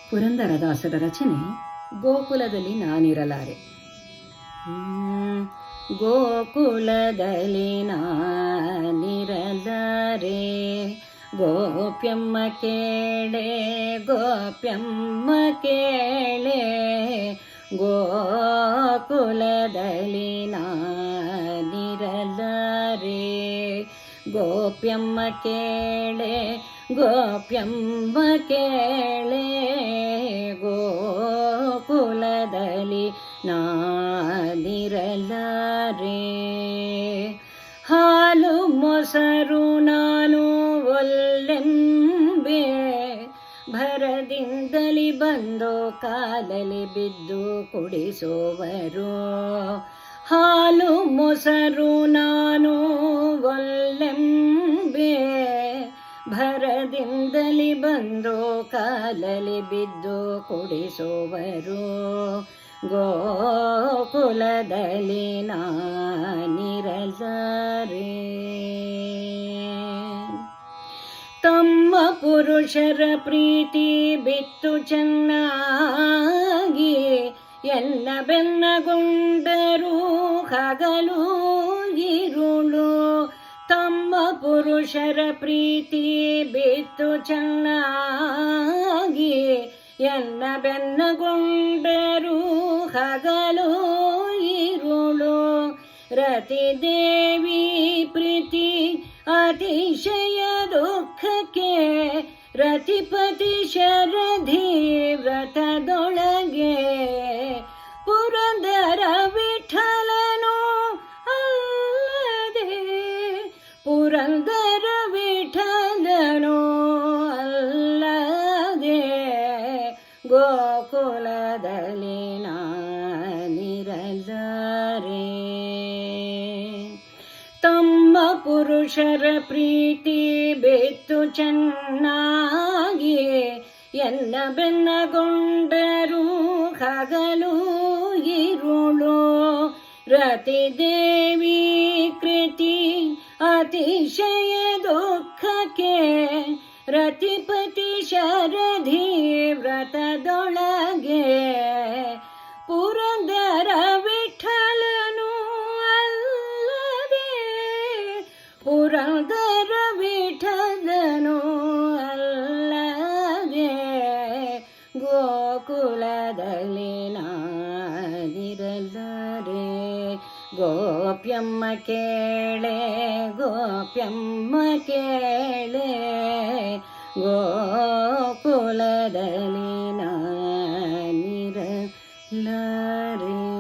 ಪುರಂದರದಾಸರ ರಚನೆ ಗೋಕುಲದಲ್ಲಿ ನಾನಿರಲಾರೆ. ಗೋಕುಲದಲ್ಲಿ ನಾನಿರಲಾರೆ, ಗೋಪ್ಯಮ್ಮ ಕೇಳೆ ಗೋಪ್ಯಮ್ಮ ಕೇಳೆ, ಗೋಕುಲದಲ್ಲಿ ನಾನಿರಲಾರೆ, ಗೋಪ್ಯಮ್ಮ ಕೇಳೆ ಗೋಪ್ಯಮ್ಮ ಕೇಳೆ, ಗೋಕುಲದಲ್ಲಿ ನಾನಿರಲಾರೆ. ಹಾಲು ಮೊಸರು ನಾನು ಒಲ್ಲೆಂಬೆ, ಭರದಿಂದಲಿ ಬಂದು ಕಾಲಲ್ಲಿ ಬಿದ್ದು ಕುಡಿಸುವರು. ಹಾಲು ಮೊಸರು ನಾನು ಒಲ್ಲೆಂಬೆ, ಭರದಿಂದಲಿ ಬಂದು ಕಾಲಲ್ಲಿ ಬಿದ್ದು ಕುಡಿಸುವರು. ಗೋಕುಲದಲ್ಲಿ ನಾನಿರಲಾರೆ. ತಮ್ಮ ಪುರುಷರ ಪ್ರೀತಿ ಬಿತ್ತು ಚೆನ್ನಾಗಿ, ಎಲ್ಲ ಬೆನ್ನಗೊಂಡರೂ ಹಗಲು ಇರುಳು. ತಮ್ಮ ಪುರುಷರ ಪ್ರೀತಿ ಬಿತ್ತು ಚೆನ್ನಾಗಿ, ಎಲ್ಲ ಬೆನ್ನಗೊಂಡರೂ ಹಗಲು ಇರುಳು. ರತಿದೇವಿ ಪ್ರೀತಿ ಅತಿಶಯ ದುಃಖಕ್ಕೆ, ರತಿಪತಿ ಶರಧಿ ವ್ರತದೊಳಗೆ. ಪುರಂದರ ವಿಠಲನು ಅಲ್ಲದೆ, ಪುರಂದರ ವಿಠಲನು ಅಲ್ಲದೆ, ಗೋಕುಲದಲ್ಲಿ ನಾನಿರಲಾರೆ. ತಮ್ಮ ಪುರುಷರ ಪ್ರೀತಿ ಬಿತ್ತು ಚೆನ್ನಾಗಿ, ಎಲ್ಲ ಬೆನ್ನಗೊಂಡರೂ ಹಗಲು ಇರುಳು. ರತಿದೇವಿ ಕೃತಿ ಅತಿಶಯ ದುಃಖಕ್ಕೆ, ರತಿಪತಿ ಶರಧಿ ವ್ರತದೊಳಗೆ. ಪುರಂದರ ವಿಠಲನು ಅಲ್ಲದೆ, ಪುರಂದರ ವಿಠಲನು ಅಲ್ಲದೆ, ಗೋಕುಲದಲ್ಲಿ ನಾನಿರಲಾರೆ. ಗೋಪ್ಯಮ್ಮ ಕೇಳೆ ಗೋಪ್ಯಮ್ಮ ಕೇಳೆ, ಗೋಕುಲದಲ್ಲಿ ನಾನಿರಲಾರೆ.